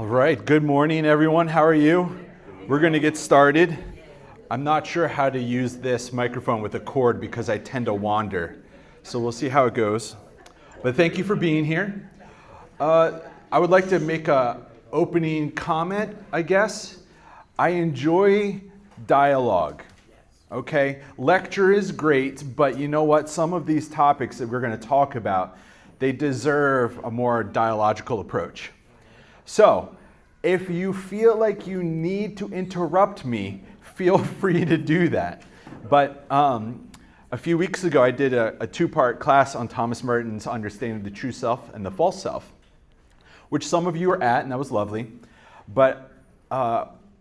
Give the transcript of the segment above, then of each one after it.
All right, good morning, everyone. How are you? We're going to get started. I'm not sure how to use this microphone with a cord because I tend to wander. So we'll see how it goes. But thank you for being here. I would like to make an opening comment, I guess. I enjoy dialogue. Okay, lecture is great, but you know what? Some of these topics that we're going to talk about, they deserve a more dialogical approach. So, if you feel like you need to interrupt me, feel free to do that. But a few weeks ago, I did a two-part class on Thomas Merton's Understanding the True Self and the False Self, which some of you were at, and that was lovely. But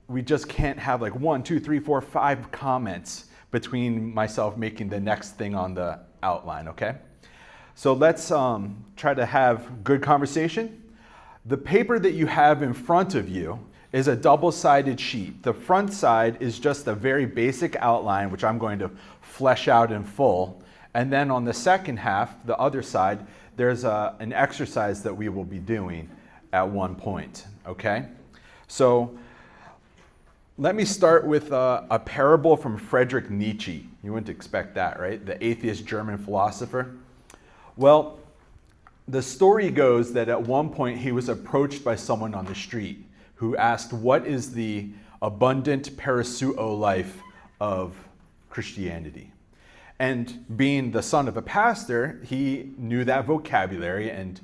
we just can't have like 1, 2, 3, 4, 5 comments between myself making the next thing on the outline, okay? So let's try to have good conversation. The paper that you have in front of you is a double-sided sheet. The front side is just a very basic outline, which I'm going to flesh out in full. And then on the second half, the other side, there's an exercise that we will be doing at one point, okay? So let me start with a parable from Friedrich Nietzsche. You wouldn't expect that, right? The atheist German philosopher. Well, the story goes that at one point he was approached by someone on the street who asked, what is the abundant parasuo life of Christianity? And being the son of a pastor, he knew that vocabulary, and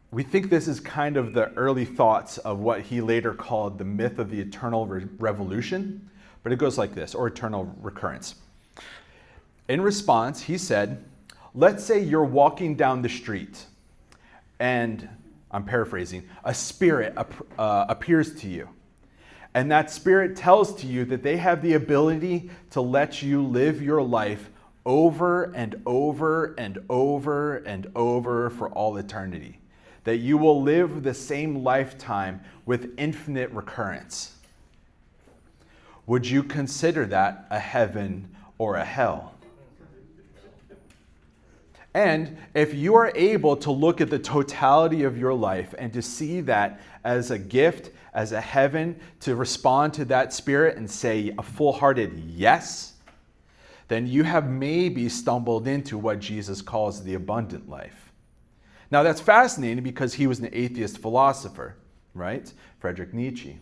we think this is kind of the early thoughts of what he later called the myth of the eternal revolution, but it goes like this, or eternal recurrence. In response, he said, let's say you're walking down the street and, I'm paraphrasing, a spirit appears to you. And that spirit tells to you that they have the ability to let you live your life over and over and over and over for all eternity. That you will live the same lifetime with infinite recurrence. Would you consider that a heaven or a hell? And if you are able to look at the totality of your life and to see that as a gift, as a heaven, to respond to that spirit and say a full-hearted yes, then you have maybe stumbled into what Jesus calls the abundant life. Now that's fascinating because he was an atheist philosopher, right? Friedrich Nietzsche.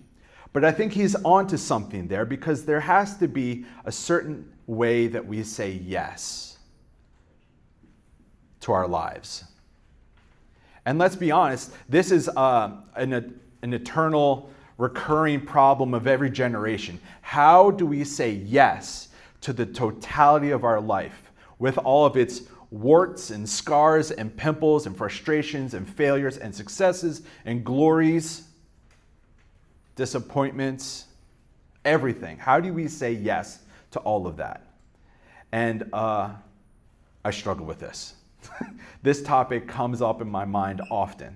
But I think he's onto something there because there has to be a certain way that we say yes to our lives. And let's be honest, this is an eternal recurring problem of every generation. How do we say yes to the totality of our life with all of its warts and scars and pimples and frustrations and failures and successes and glories, disappointments, everything? How do we say yes to all of that? And I struggle with this. This topic comes up in my mind often.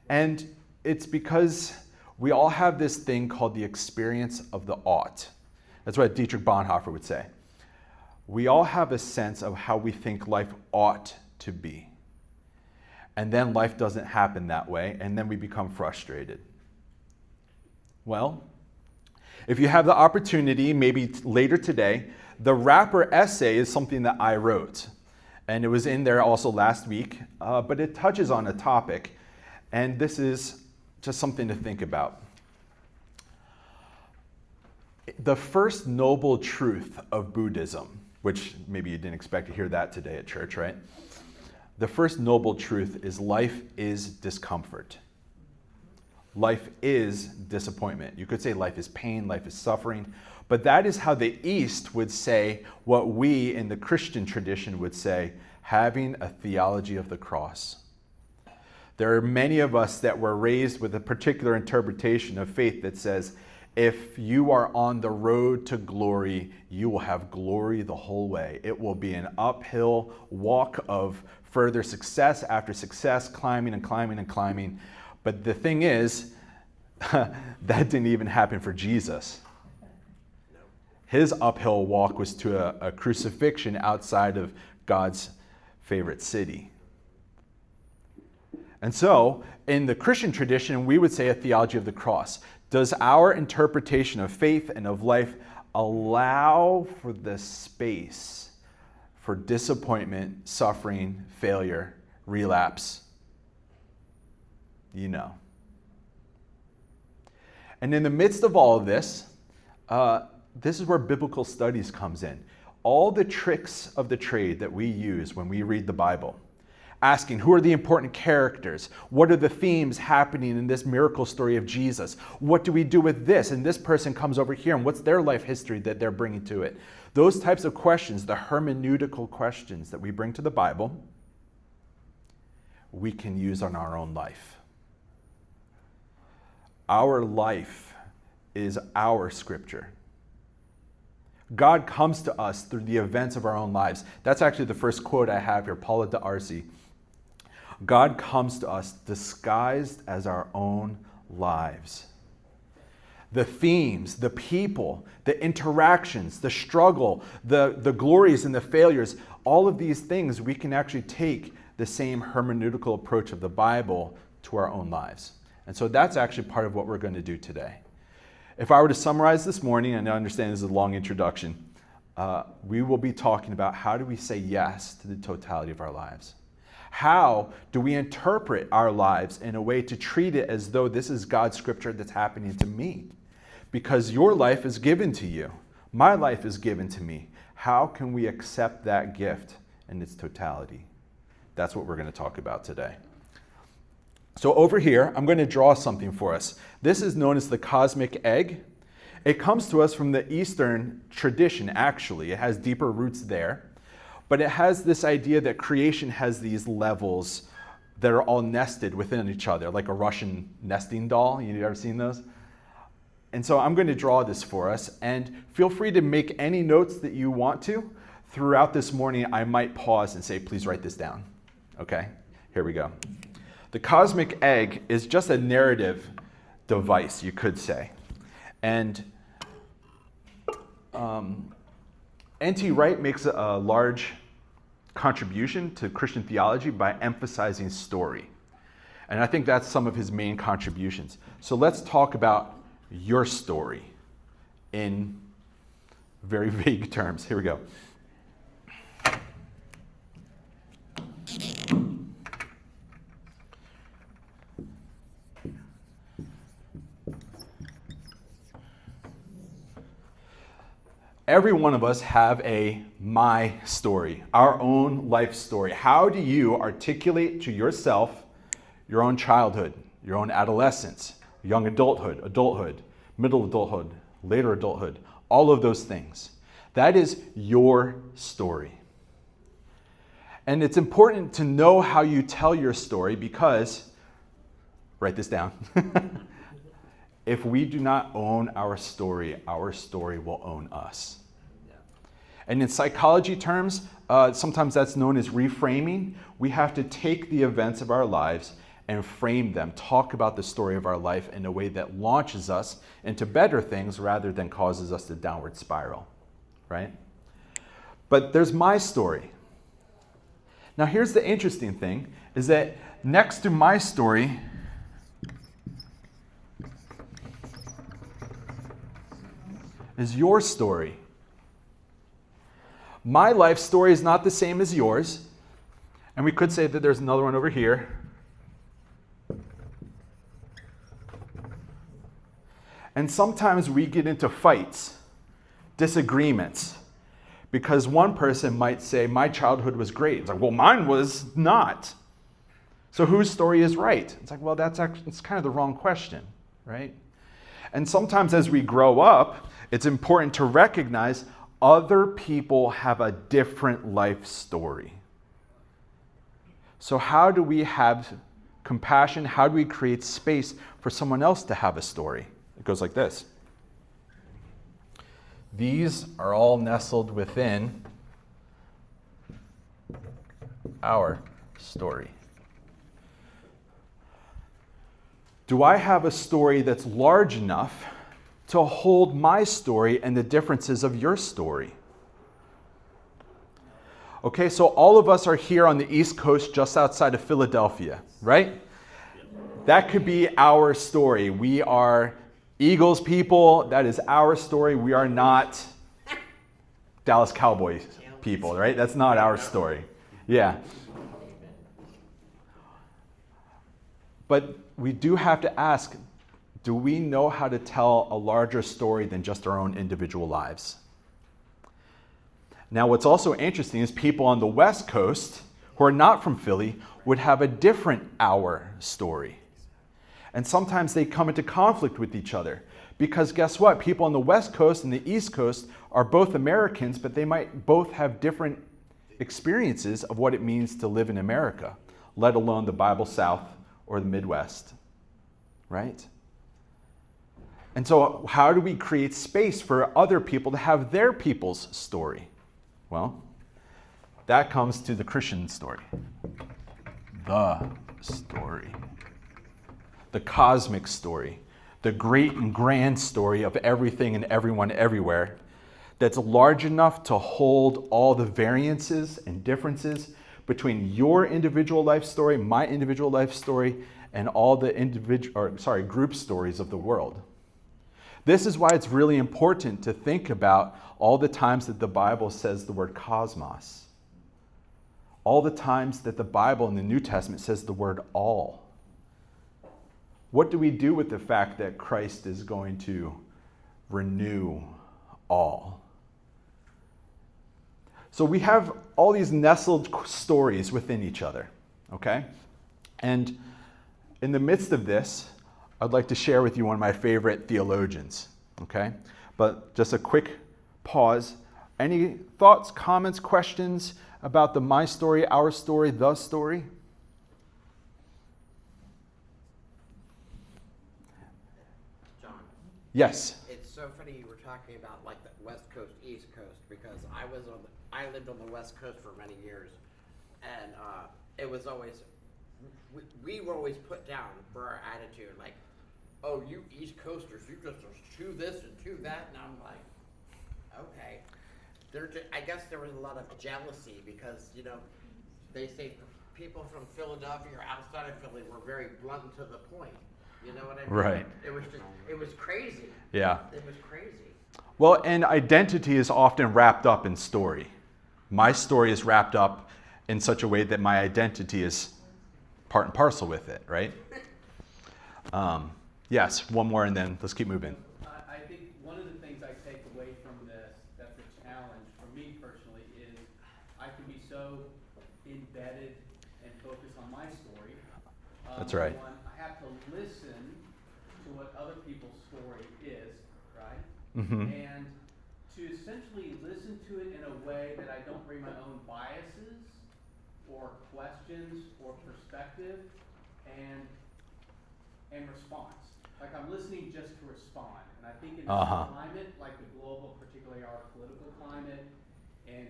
And it's because we all have this thing called the experience of the ought. That's what Dietrich Bonhoeffer would say. We all have a sense of how we think life ought to be. And then life doesn't happen that way, and then we become frustrated. Well, if you have the opportunity, maybe later today, the Rapper essay is something that I wrote. And it was in there also last week, but it touches on a topic, and this is just something to think about. The first noble truth of Buddhism, which maybe you didn't expect to hear that today at church, right? The first noble truth is life is discomfort. Life is disappointment. You could say life is pain, life is suffering. But that is how the East would say what we in the Christian tradition would say, having a theology of the cross. There are many of us that were raised with a particular interpretation of faith that says, if you are on the road to glory, you will have glory the whole way. It will be an uphill walk of further success after success, climbing and climbing and climbing. But the thing is, that didn't even happen for Jesus. His uphill walk was to a crucifixion outside of God's favorite city. And so, in the Christian tradition, we would say a theology of the cross. Does our interpretation of faith and of life allow for the space for disappointment, suffering, failure, relapse? You know. And in the midst of all of this, this is where biblical studies comes in. All the tricks of the trade that we use when we read the Bible, asking who are the important characters, what are the themes happening in this miracle story of Jesus, what do we do with this, and this person comes over here, and what's their life history that they're bringing to it. Those types of questions, the hermeneutical questions that we bring to the Bible, we can use on our own life. Our life is our scripture. God comes to us through the events of our own lives. That's actually the first quote I have here, Paula d'Arcy. God comes to us disguised as our own lives. The themes, the people, the interactions, the struggle, the glories and the failures, all of these things, we can actually take the same hermeneutical approach of the Bible to our own lives. And so that's actually part of what we're going to do today. If I were to summarize this morning, and I understand this is a long introduction, we will be talking about how do we say yes to the totality of our lives? How do we interpret our lives in a way to treat it as though this is God's scripture that's happening to me? Because your life is given to you. My life is given to me. How can we accept that gift in its totality? That's what we're going to talk about today. So over here, I'm going to draw something for us. This is known as the cosmic egg. It comes to us from the Eastern tradition, actually. It has deeper roots there. But it has this idea that creation has these levels that are all nested within each other, like a Russian nesting doll. You've ever seen those? And so I'm going to draw this for us. And feel free to make any notes that you want to. Throughout this morning, I might pause and say, please write this down. Okay, here we go. The cosmic egg is just a narrative device, you could say. And N.T. Wright makes a large contribution to Christian theology by emphasizing story. And I think that's some of his main contributions. So let's talk about your story in very vague terms. Here we go. Every one of us have a my story, our own life story. How do you articulate to yourself your own childhood, your own adolescence, young adulthood, middle adulthood, later adulthood, all of those things? That is your story. And it's important to know how you tell your story because, write this down, if we do not own our story will own us. And in psychology terms, sometimes that's known as reframing. We have to take the events of our lives and frame them, talk about the story of our life in a way that launches us into better things rather than causes us to downward spiral, right? But there's my story. Now here's the interesting thing, is that next to my story is your story. My life story is not the same as yours. And we could say that there's another one over here. And sometimes we get into fights, disagreements, because one person might say, my childhood was great. It's like, well, mine was not. So whose story is right? It's like, well, it's kind of the wrong question, right? And sometimes as we grow up, it's important to recognize other people have a different life story. So how do we have compassion? How do we create space for someone else to have a story? It goes like this. These are all nestled within our story. Do I have a story that's large enough to hold my story and the differences of your story? Okay, so all of us are here on the East Coast just outside of Philadelphia, right? That could be our story. We are Eagles people. That is our story. We are not Dallas Cowboys people, right? That's not our story. Yeah. But we do have to ask, do we know how to tell a larger story than just our own individual lives? Now, what's also interesting is people on the West Coast who are not from Philly would have a different our story. And sometimes they come into conflict with each other. Because guess what? People on the West Coast and the East Coast are both Americans, but they might both have different experiences of what it means to live in America, let alone the Bible South or the Midwest, right? And so how do we create space for other people to have their people's story? Well, that comes to the Christian story. The story. The cosmic story. The great and grand story of everything and everyone everywhere that's large enough to hold all the variances and differences between your individual life story, my individual life story, and all the group stories of the world. This is why it's really important to think about all the times that the Bible says the word cosmos. All the times that the Bible in the New Testament says the word all. What do we do with the fact that Christ is going to renew all? So we have all these nestled stories within each other, okay? And in the midst of this, I'd like to share with you one of my favorite theologians, okay? But just a quick pause. Any thoughts, comments, questions about the my story, our story, the story? John. Yes. It's so funny you were talking about like the West Coast, East Coast, because I lived on the West Coast for many years, and it was always we were always put down for our attitude, like, oh, you East Coasters, you just are to this and to that, and I'm like, okay. I guess there was a lot of jealousy because, you know, they say people from Philadelphia or outside of Philly were very blunt and to the point. You know what I mean? Right. It was crazy. Yeah. It was crazy. Well, and identity is often wrapped up in story. My story is wrapped up in such a way that my identity is part and parcel with it, right? Yes, one more and then let's keep moving. I think one of the things I take away from this that's a challenge for me personally is I can be so embedded and focused on my story. That's right. I have to listen to what other people's story is, right? Mm-hmm. And to essentially listen to it in a way that I don't bring my own biases or questions or perspective and response. Like I'm listening just to respond. And I think in this climate, like the global, particularly our political climate, and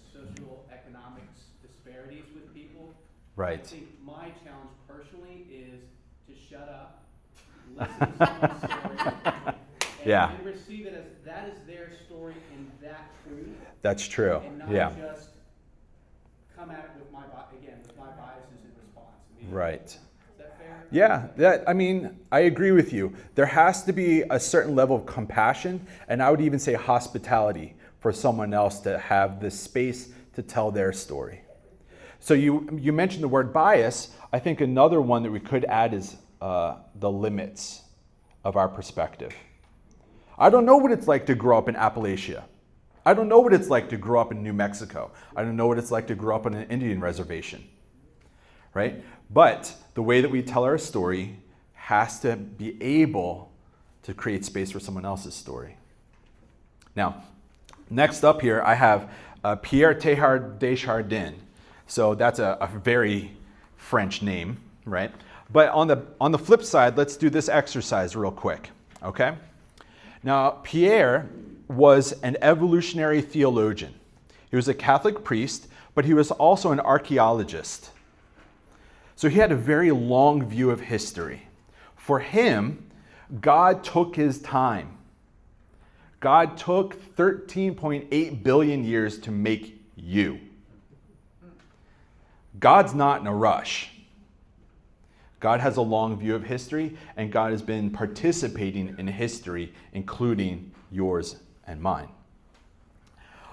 social economic disparities with people, Right. I think my challenge personally is to shut up, listen to someone's story, and receive it as that is their story and that truth. That's true. And not just come at it with my biases in response. Right. Is that fair? Yeah, I agree with you. There has to be a certain level of compassion, and I would even say hospitality for someone else to have the space to tell their story. So you mentioned the word bias. I think another one that we could add is the limits of our perspective. I don't know what it's like to grow up in Appalachia. I don't know what it's like to grow up in New Mexico. I don't know what it's like to grow up on an Indian reservation, right? But the way that we tell our story has to be able to create space for someone else's story. Now, next up here, I have Pierre Teilhard de Chardin. So that's a very French name, right? But on the flip side, let's do this exercise real quick, okay? Now, Pierre was an evolutionary theologian. He was a Catholic priest, but he was also an archaeologist. So he had a very long view of history. For him, God took his time. God took 13.8 billion years to make you. God's not in a rush. God has a long view of history, and God has been participating in history, including yours and mine.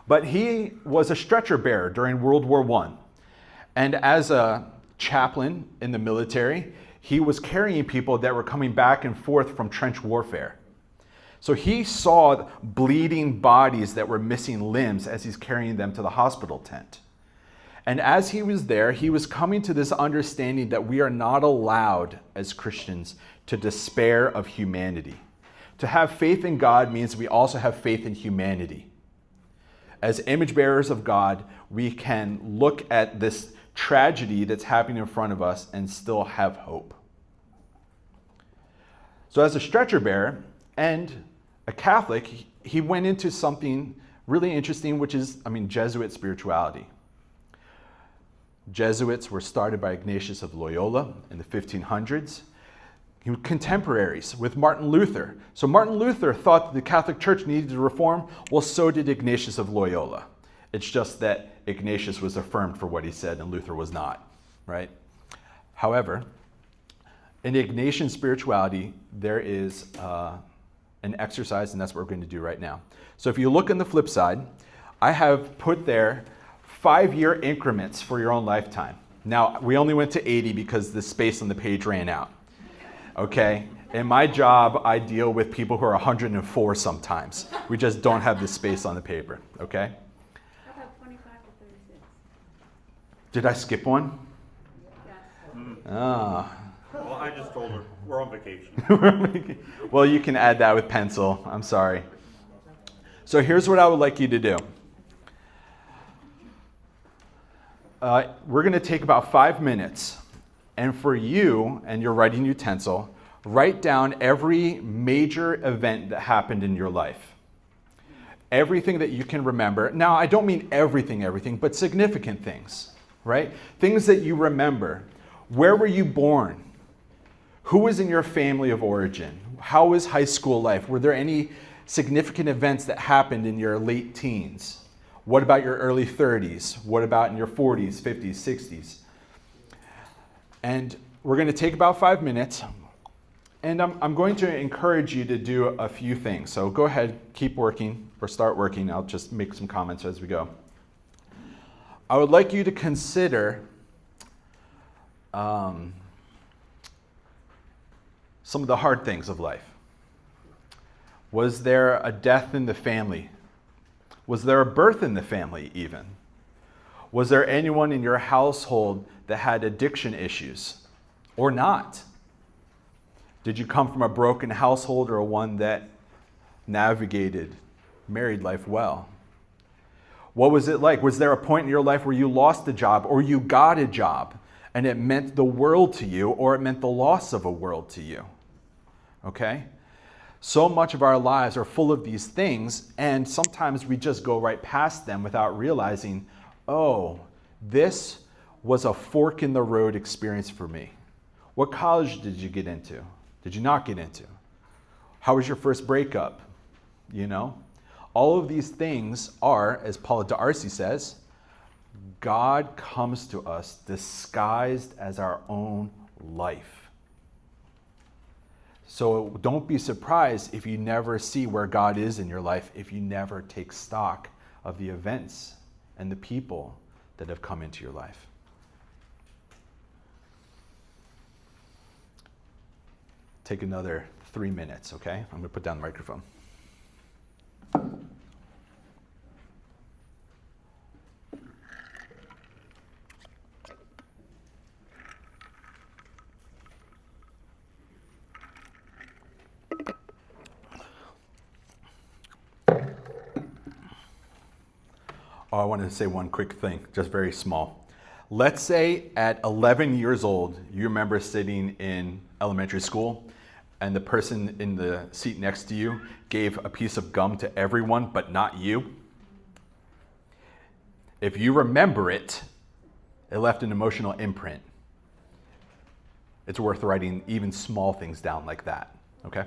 But he was a stretcher bearer during World War I. And as a chaplain in the military, he was carrying people that were coming back and forth from trench warfare. So he saw bleeding bodies that were missing limbs as he's carrying them to the hospital tent. And as he was there, he was coming to this understanding that we are not allowed as Christians to despair of humanity. To have faith in God means we also have faith in humanity. As image bearers of God, we can look at this tragedy that's happening in front of us and still have hope. So as a stretcher bearer and a Catholic, he went into something really interesting, which is, Jesuit spirituality. Jesuits were started by Ignatius of Loyola in the 1500s. He was contemporaries with Martin Luther. So Martin Luther thought that the Catholic Church needed to reform. Well, so did Ignatius of Loyola. It's just that Ignatius was affirmed for what he said and Luther was not, right? However, in Ignatian spirituality, there is an exercise, and that's what we're going to do right now. So if you look on the flip side, I have put there 5-year increments for your own lifetime. Now, we only went to 80 because the space on the page ran out. Okay? In my job, I deal with people who are 104 sometimes. We just don't have the space on the paper. Okay? How about 25 to 36? Did I skip one? Yes. Ah. Well, I just told her we're on vacation. Well, you can add that with pencil. I'm sorry. So here's what I would like you to do. We're going to take about 5 minutes. And for you and your writing utensil, write down every major event that happened in your life. Everything that you can remember. Now, I don't mean everything, but significant things, right? Things that you remember. Where were you born? Who was in your family of origin? How was high school life? Were there any significant events that happened in your late teens? What about your early 30s? What about in your 40s, 50s, 60s? And we're going to take about 5 minutes. And I'm going to encourage you to do a few things. So go ahead, keep working, or start working. I'll just make some comments as we go. I would like you to consider some of the hard things of life. Was there a death in the family? Was there a birth in the family even? Was there anyone in your household that had addiction issues or not? Did you come from a broken household or one that navigated married life well? What was it like? Was there a point in your life where you lost a job or you got a job and it meant the world to you, or it meant the loss of a world to you? Okay? So much of our lives are full of these things, and sometimes we just go right past them without realizing, oh, this was a fork in the road experience for me. What college did you get into? Did you not get into? How was your first breakup? You know? All of these things are, as Paula D'Arcy says, God comes to us disguised as our own life. So don't be surprised if you never see where God is in your life, if you never take stock of the events and the people that have come into your life. Take another 3 minutes, okay? I'm going to put down the microphone. Oh, I wanted to say one quick thing, just very small. Let's say at 11 years old, you remember sitting in elementary school and the person in the seat next to you gave a piece of gum to everyone but not you. If you remember it, it left an emotional imprint. It's worth writing even small things down like that, okay?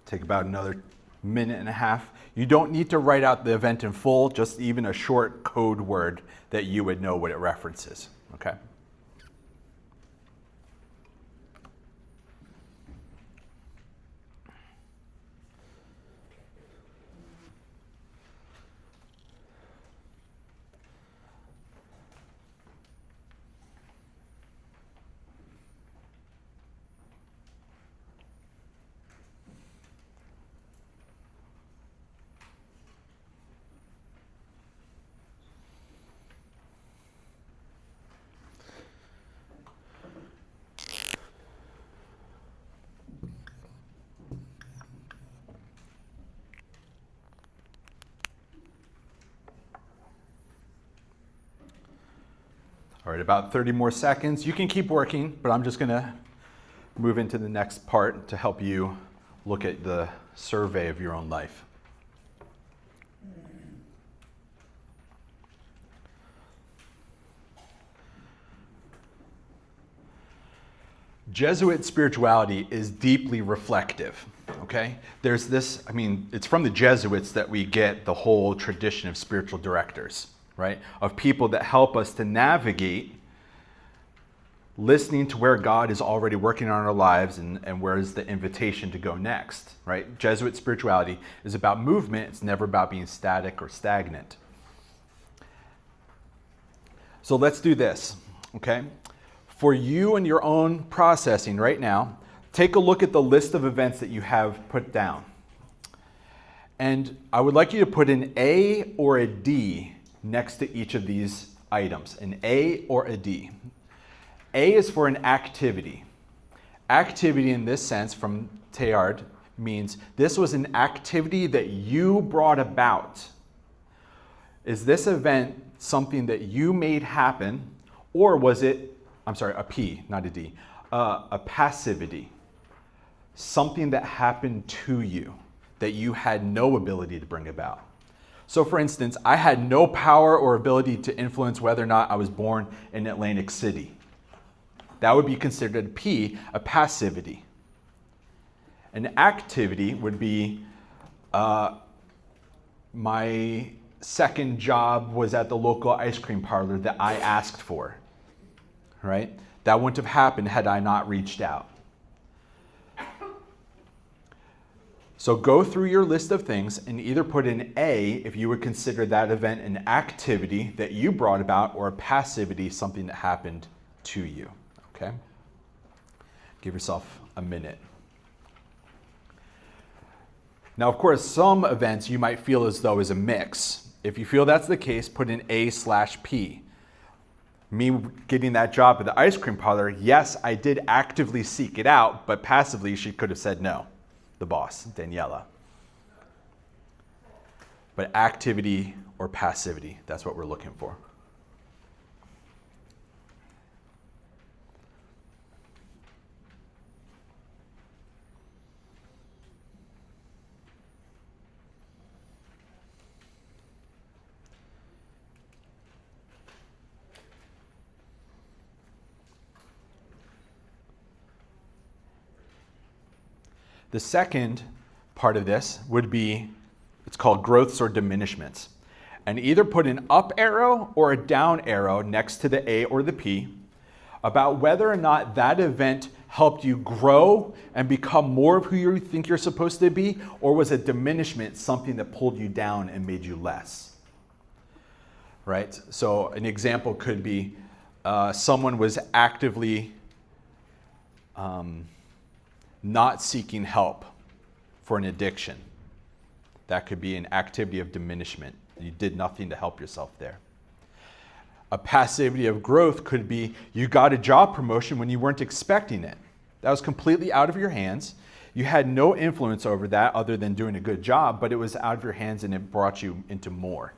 Take about another minute and a half. You don't need to write out the event in full, just even a short code word that you would know what it references. Okay? All right, about 30 more seconds. You can keep working, but I'm just going to move into the next part to help you look at the survey of your own life. Jesuit spirituality is deeply reflective, okay? There's this, it's from the Jesuits that we get the whole tradition of spiritual directors, right? Of people that help us to navigate listening to where God is already working on our lives and where is the invitation to go next, right? Jesuit spirituality is about movement. It's never about being static or stagnant. So let's do this, okay? For you and your own processing right now, take a look at the list of events that you have put down. And I would like you to put an A or a D next to each of these items, an A or a D. A is for an activity. Activity in this sense from Teilhard means this was an activity that you brought about. Is this event something that you made happen, or was it, a P, not a D, a passivity? Something that happened to you that you had no ability to bring about. So for instance, I had no power or ability to influence whether or not I was born in Atlantic City. That would be considered a P, a passivity. An activity would be my second job was at the local ice cream parlor that I asked for, right? That wouldn't have happened had I not reached out. So go through your list of things and either put an A if you would consider that event an activity that you brought about, or a passivity, something that happened to you. Okay? Give yourself a minute. Now, of course, some events you might feel as though is a mix. If you feel that's the case, put an A/P. Me getting that job at the ice cream parlor, yes, I did actively seek it out, but passively she could have said no. The boss, Daniela. But activity or passivity, that's what we're looking for. The second part of this would be, it's called growths or diminishments. And either put an up arrow or a down arrow next to the A or the P about whether or not that event helped you grow and become more of who you think you're supposed to be, or was a diminishment, something that pulled you down and made you less. Right? So an example could be someone was actively not seeking help for an addiction. That could be an activity of diminishment. You did nothing to help yourself there. A passivity of growth could be you got a job promotion when you weren't expecting it. That was completely out of your hands. You had no influence over that other than doing a good job, but it was out of your hands and it brought you into more.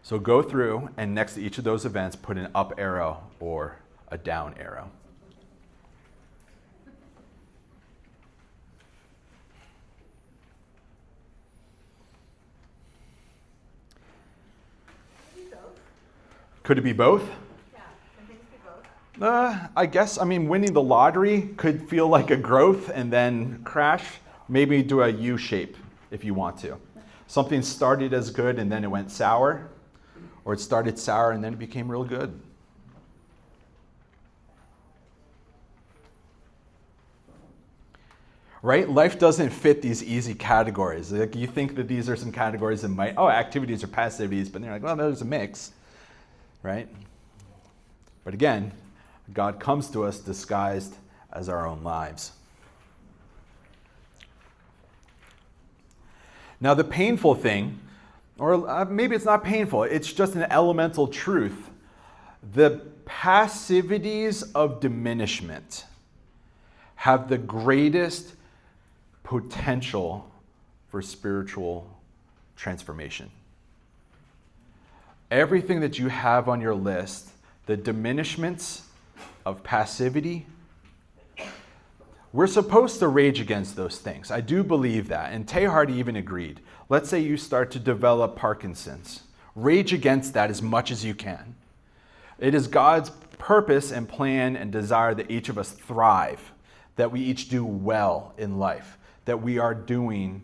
So go through and next to each of those events, put an up arrow or a down arrow. Could it be both? Yeah, can things be both? I guess, winning the lottery could feel like a growth and then crash. Maybe do a U shape if you want to. Something started as good and then it went sour, or it started sour and then it became real good. Right? Life doesn't fit these easy categories. Like, you think that these are some categories that might, activities or passivities, but they're like, well, there's a mix, right? But again, God comes to us disguised as our own lives. Now, the painful thing, or maybe it's not painful, it's just an elemental truth. The passivities of diminishment have the greatest potential for spiritual transformation. Everything that you have on your list, the diminishments of passivity, we're supposed to rage against those things. I do believe that. And Teilhard even agreed. Let's say you start to develop Parkinson's. Rage against that as much as you can. It is God's purpose and plan and desire that each of us thrive, that we each do well in life, that we are doing,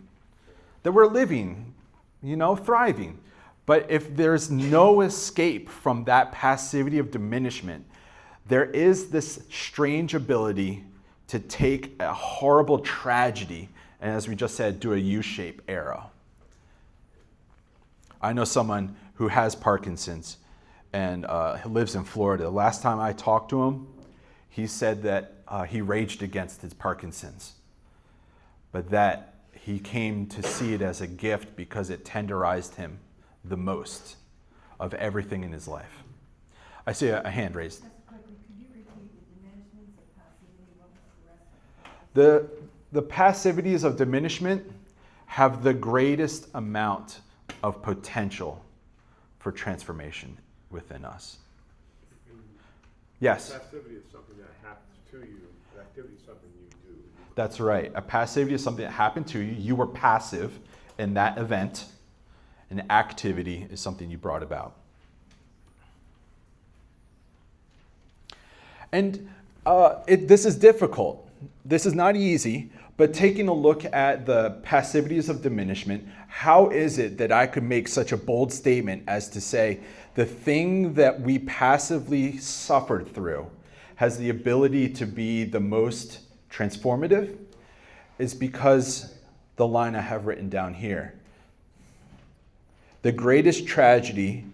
that we're living, thriving. But if there's no escape from that passivity of diminishment, there is this strange ability to take a horrible tragedy and, as we just said, do a U-shape arrow. I know someone who has Parkinson's and lives in Florida. The last time I talked to him, he said that he raged against his Parkinson's, but that he came to see it as a gift because it tenderized him the most of everything in his life. I see a hand raised. Just quickly, could you repeat the diminishments of passivity? What was the rest of it? The passivities of diminishment have the greatest amount of potential for transformation within us. Yes? Passivity is something that happens to you. An activity is something you do. That's right. A passivity is something that happened to you. You were passive in that event. An activity is something you brought about. And this is difficult. This is not easy, but taking a look at the passivities of diminishment, how is it that I could make such a bold statement as to say the thing that we passively suffered through has the ability to be the most transformative? Is because the line I have written down here. The greatest tragedy,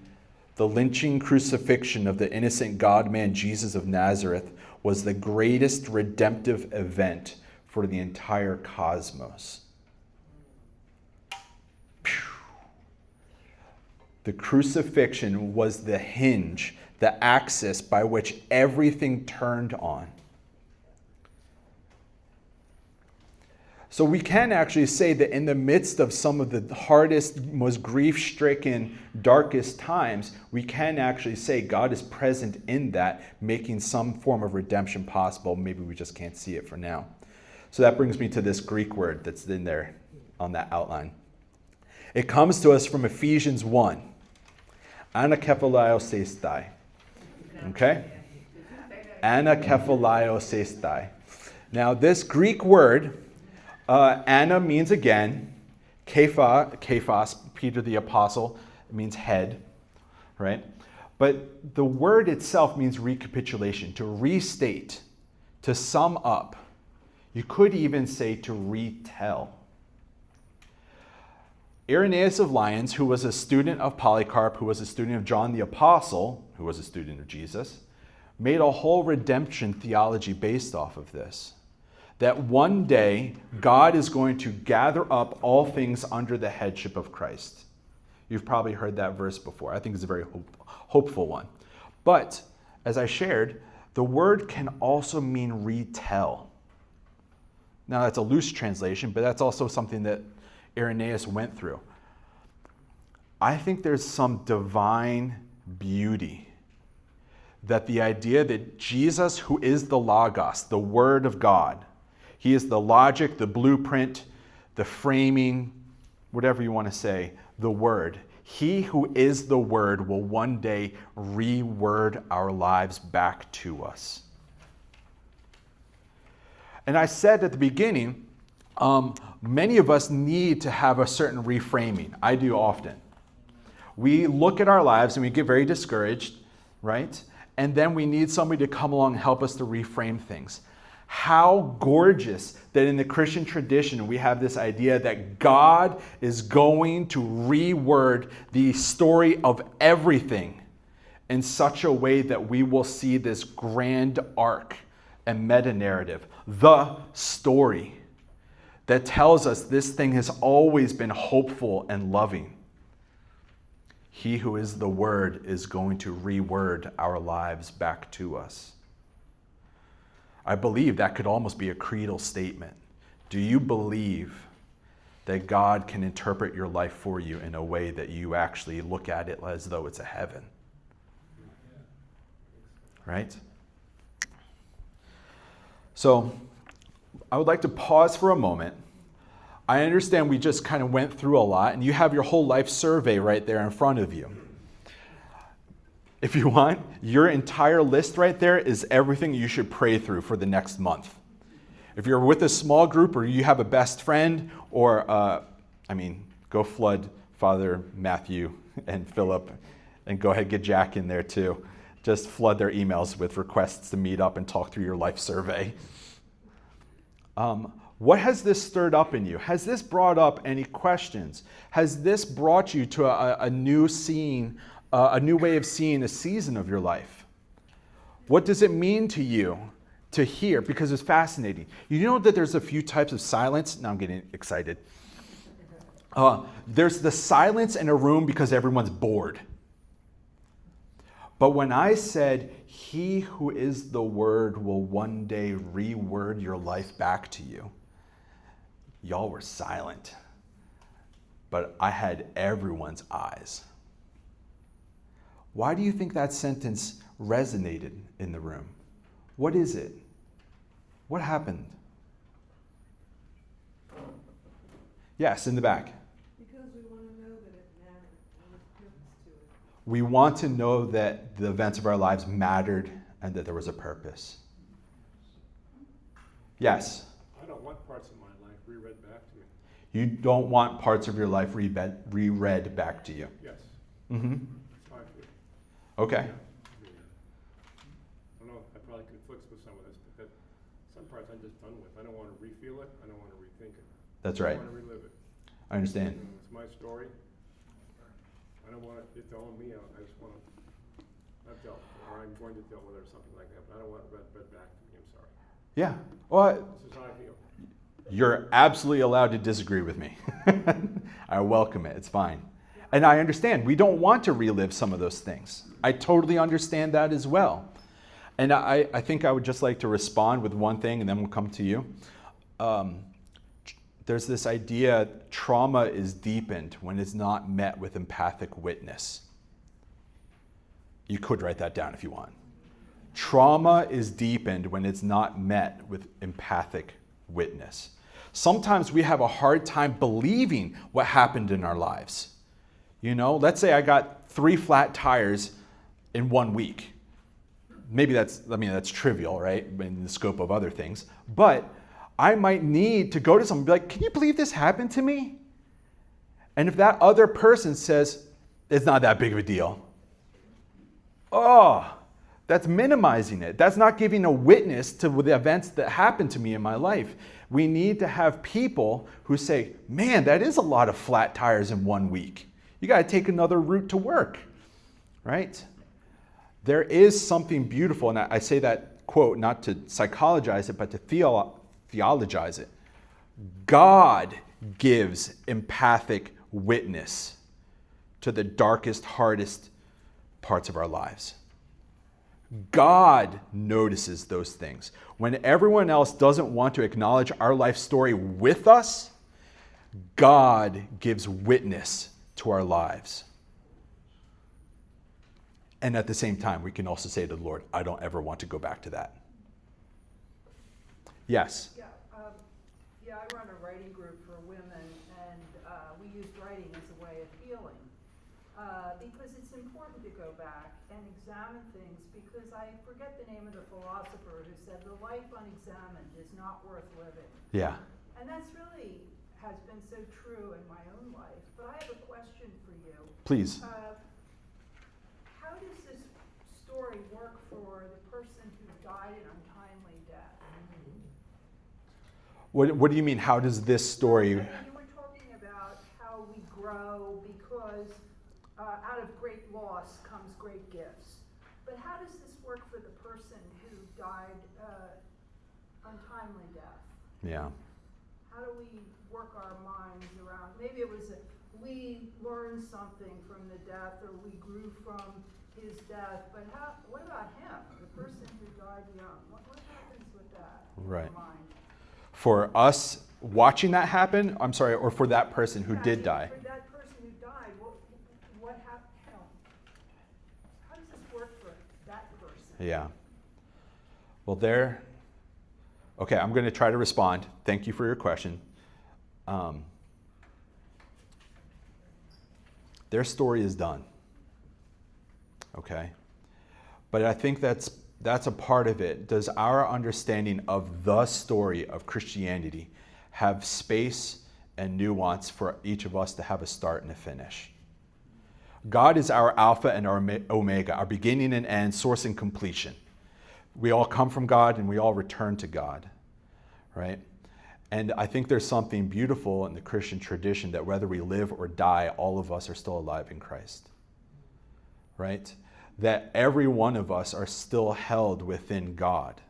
the lynching crucifixion of the innocent God-man Jesus of Nazareth, was the greatest redemptive event for the entire cosmos. The crucifixion was the hinge, the axis by which everything turned on. So we can actually say that in the midst of some of the hardest, most grief-stricken, darkest times, we can actually say God is present in that, making some form of redemption possible. Maybe we just can't see it for now. So that brings me to this Greek word that's in there on that outline. It comes to us from Ephesians 1. Anakephaliosestai. Okay? Anakephaliosestai. Now this Greek word, Anna means again, Kephas, Peter the Apostle, means head, right? But the word itself means recapitulation, to restate, to sum up. You could even say to retell. Irenaeus of Lyons, who was a student of Polycarp, who was a student of John the Apostle, who was a student of Jesus, made a whole redemption theology based off of this. That one day, God is going to gather up all things under the headship of Christ. You've probably heard that verse before. I think it's a very hopeful one. But, as I shared, the word can also mean retell. Now, that's a loose translation, but that's also something that Irenaeus went through. I think there's some divine beauty that the idea that Jesus, who is the Logos, the Word of God, he is the logic, the blueprint, the framing, whatever you want to say, the Word. He who is the Word will one day reword our lives back to us. And I said at the beginning, many of us need to have a certain reframing. I do often. We look at our lives and we get very discouraged, right? And then we need somebody to come along and help us to reframe things. How gorgeous that in the Christian tradition we have this idea that God is going to reword the story of everything in such a way that we will see this grand arc and meta-narrative, the story that tells us this thing has always been hopeful and loving. He who is the Word is going to reword our lives back to us. I believe that could almost be a creedal statement. Do you believe that God can interpret your life for you in a way that you actually look at it as though it's a heaven? Right? So, I would like to pause for a moment. I understand we just kind of went through a lot, and you have your whole life survey right there in front of you. If you want, your entire list right there is everything you should pray through for the next month. If you're with a small group or you have a best friend, or, go flood Father Matthew and Philip, and go ahead and get Jack in there too. Just flood their emails with requests to meet up and talk through your life survey. What has this stirred up in you? Has this brought up any questions? Has this brought you to a new seeing, a new way of seeing a season of your life? What does it mean to you to hear? Because it's fascinating. You know that there's a few types of silence? Now I'm getting excited. There's the silence in a room because everyone's bored. But when I said, he who is the Word will one day reword your life back to you, y'all were silent. But I had everyone's eyes. Why do you think that sentence resonated in the room? What is it? What happened? Yes, in the back. Because we want to know that it mattered and there's purpose to it. We want to know that the events of our lives mattered and that there was a purpose. Yes? I don't want parts of my life reread back to me. You don't want parts of your life reread back to you. Yes, Mm-hmm. that's how I feel. Okay. I know I probably conflicts with some of this, but some parts I'm just done with. I don't want to refeel it. I don't want to rethink it. That's I right. don't want to relive it. I understand. It's my story. I don't want it to own me out. I just want to, I've dealt, or I'm going to deal with it or something like that, but I don't want it read back to me. I'm sorry. Yeah. Well, This is how I feel. you're absolutely allowed to disagree with me. I welcome it. It's fine. And I understand. We don't want to relive some of those things. I totally understand that as well. And I think I would just like to respond with one thing, and then we'll come to you. There's this idea trauma is deepened when it's not met with empathic witness. You could write that down if you want. Trauma is deepened when it's not met with empathic witness. Sometimes we have a hard time believing what happened in our lives. You know, let's say I got 3 flat tires in 1 week. Maybe that's trivial, right, in the scope of other things. But I might need to go to someone and be like, can you believe this happened to me? And if that other person says, it's not that big of a deal. Oh, that's minimizing it. That's not giving a witness to the events that happened to me in my life. We need to have people who say, man, that is a lot of flat tires in 1 week. You got to take another route to work, right? There is something beautiful, and I say that quote not to psychologize it, but to theologize it. God gives empathic witness to the darkest, hardest parts of our lives. God notices those things. When everyone else doesn't want to acknowledge our life story with us, God gives witness to our lives. And at the same time, we can also say to the Lord, I don't ever want to go back to that. Yes? Yeah, I run a writing group for women, and we use writing as a way of healing. because it's important to go back and examine things, because I forget the name of the philosopher who said the life unexamined is not worth living. Yeah. And that's really has been so true in my own life. But I have a question for you. Please. How does this story work for the person who died an untimely death? What do you mean, how does this story... You were talking about how we grow because out of great loss comes great gifts. But how does this work for the person who died untimely death? Yeah. How do we work our minds around? Maybe it was we learned something from the death, or we grew from his death. But what about him, the person who died young? What happens with that in your Right. mind? For us watching that happen, I'm sorry, or for that person who did die? For that person who died, what happened? How does this work for that person? Yeah. Well, okay, I'm going to try to respond. Thank you for your question. Their story is done. Okay? But I think that's a part of it. Does our understanding of the story of Christianity have space and nuance for each of us to have a start and a finish? God is our Alpha and our Omega, our beginning and end, source and completion. We all come from God and we all return to God, right? And I think there's something beautiful in the Christian tradition that whether we live or die, all of us are still alive in Christ, right? That every one of us are still held within God.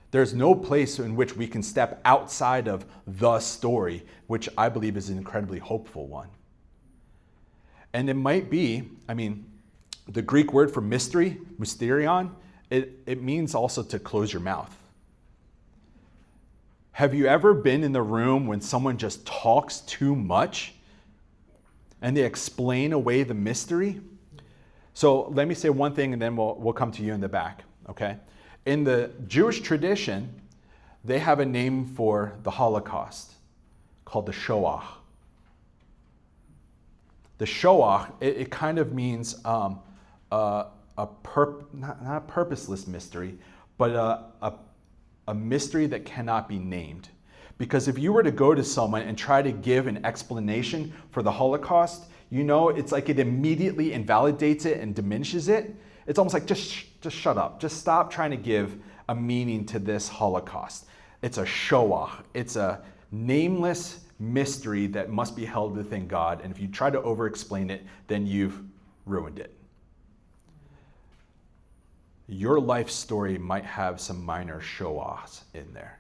There's no place in which we can step outside of the story, which I believe is an incredibly hopeful one. And it might be, the Greek word for mystery, mysterion, it means also to close your mouth. Have you ever been in the room when someone just talks too much and they explain away the mystery? So let me say one thing and then we'll come to you in the back, okay? In the Jewish tradition, they have a name for the Holocaust called the Shoah. The Shoah, it kind of means not purposeless mystery, but a mystery that cannot be named. Because if you were to go to someone and try to give an explanation for the Holocaust, it's like it immediately invalidates it and diminishes it. It's almost like, just shut up. Just stop trying to give a meaning to this Holocaust. It's a Shoah. It's a nameless mystery that must be held within God. And if you try to over-explain it, then you've ruined it. Your life story might have some minor Shoahs in there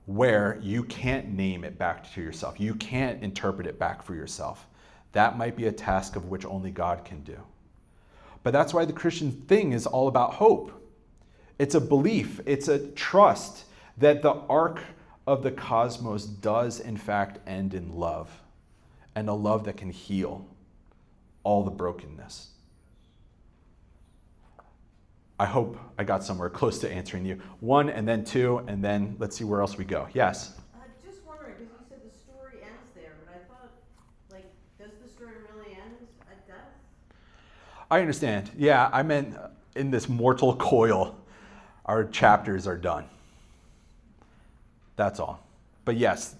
where you can't name it back to yourself. You can't interpret it back for yourself. That might be a task of which only God can do. But that's why the Christian thing is all about hope. It's a belief, it's a trust that the arc of the cosmos does in fact end in love, and a love that can heal all the brokenness. I hope I got somewhere close to answering you. One, and then two, and then let's see where else we go. Yes? Just wondering, because you said the story ends there, but I thought, does the story really end at death? I understand. Yeah, I meant in this mortal coil, our chapters are done. That's all. But yes,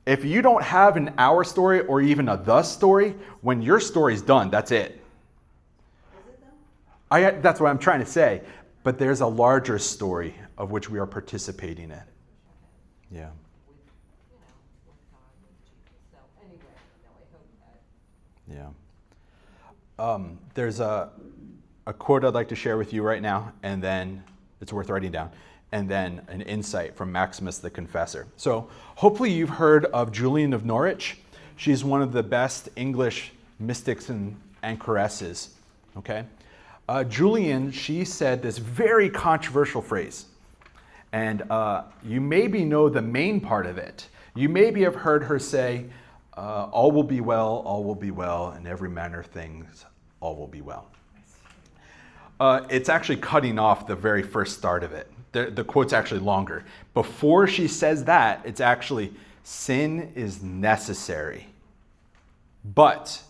if you don't have an our story or even a the story, when your story's done, that's it. That's what I'm trying to say. But there's a larger story of which we are participating in. Yeah. Yeah. There's a quote I'd like to share with you right now, and then it's worth writing down, and then an insight from Maximus the Confessor. So hopefully you've heard of Julian of Norwich. She's one of the best English mystics and anchoresses. Okay? Julian, she said this very controversial phrase, and you maybe know the main part of it. You maybe have heard her say, all will be well, in every manner of things, all will be well. It's actually cutting off the very first start of it. The quote's actually longer. Before she says that, it's actually, sin is necessary, but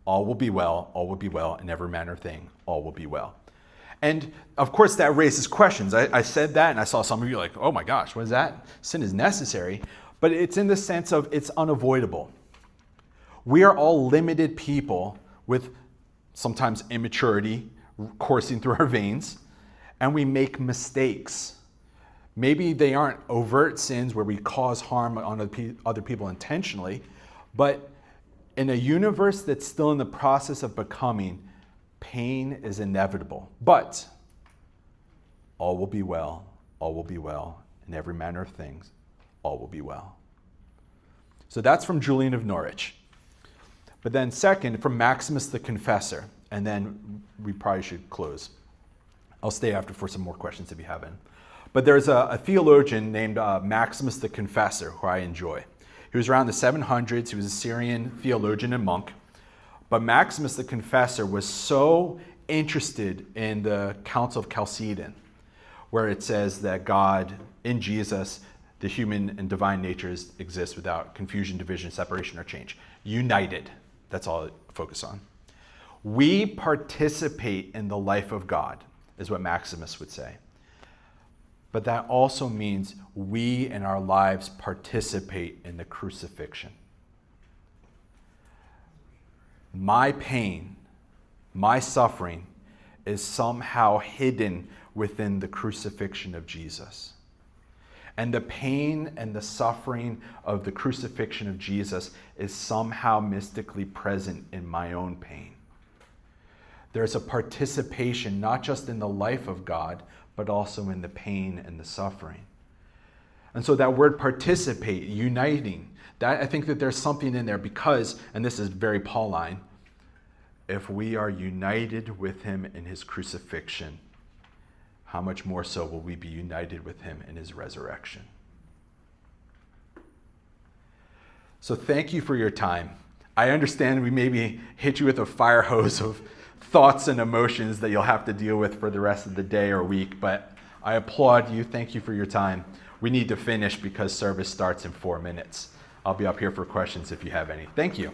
all will be well, all will be well, in every manner of thing, all will be well. And of course that raises questions. I said that and I saw some of you like, oh my gosh, what is that? Sin is necessary. But it's in the sense of it's unavoidable. We are all limited people with sometimes immaturity coursing through our veins, and we make mistakes. Maybe they aren't overt sins where we cause harm on other people intentionally, but in a universe that's still in the process of becoming, pain is inevitable. But all will be well, all will be well, in every manner of things, all will be well. So that's from Julian of Norwich. But then second, from Maximus the Confessor, and then we probably should close. I'll stay after for some more questions if you have any. But there's a theologian named Maximus the Confessor who I enjoy. He was around the 700s. He was a Syrian theologian and monk. But Maximus the Confessor was so interested in the Council of Chalcedon, where it says that God, in Jesus, the human and divine natures exist without confusion, division, separation, or change. United. That's all it focused on. We participate in the life of God, is what Maximus would say. But that also means we in our lives participate in the crucifixion. My pain, my suffering is somehow hidden within the crucifixion of Jesus. And the pain and the suffering of the crucifixion of Jesus is somehow mystically present in my own pain. There's a participation not just in the life of God, but also in the pain and the suffering. And so that word participate, uniting, that I think that there's something in there because, and this is very Pauline, if we are united with him in his crucifixion, how much more so will we be united with him in his resurrection? So thank you for your time. I understand we maybe hit you with a fire hose of thoughts and emotions that you'll have to deal with for the rest of the day or week, but I applaud you. Thank you for your time. We need to finish because service starts in 4 minutes. I'll be up here for questions if you have any. Thank you.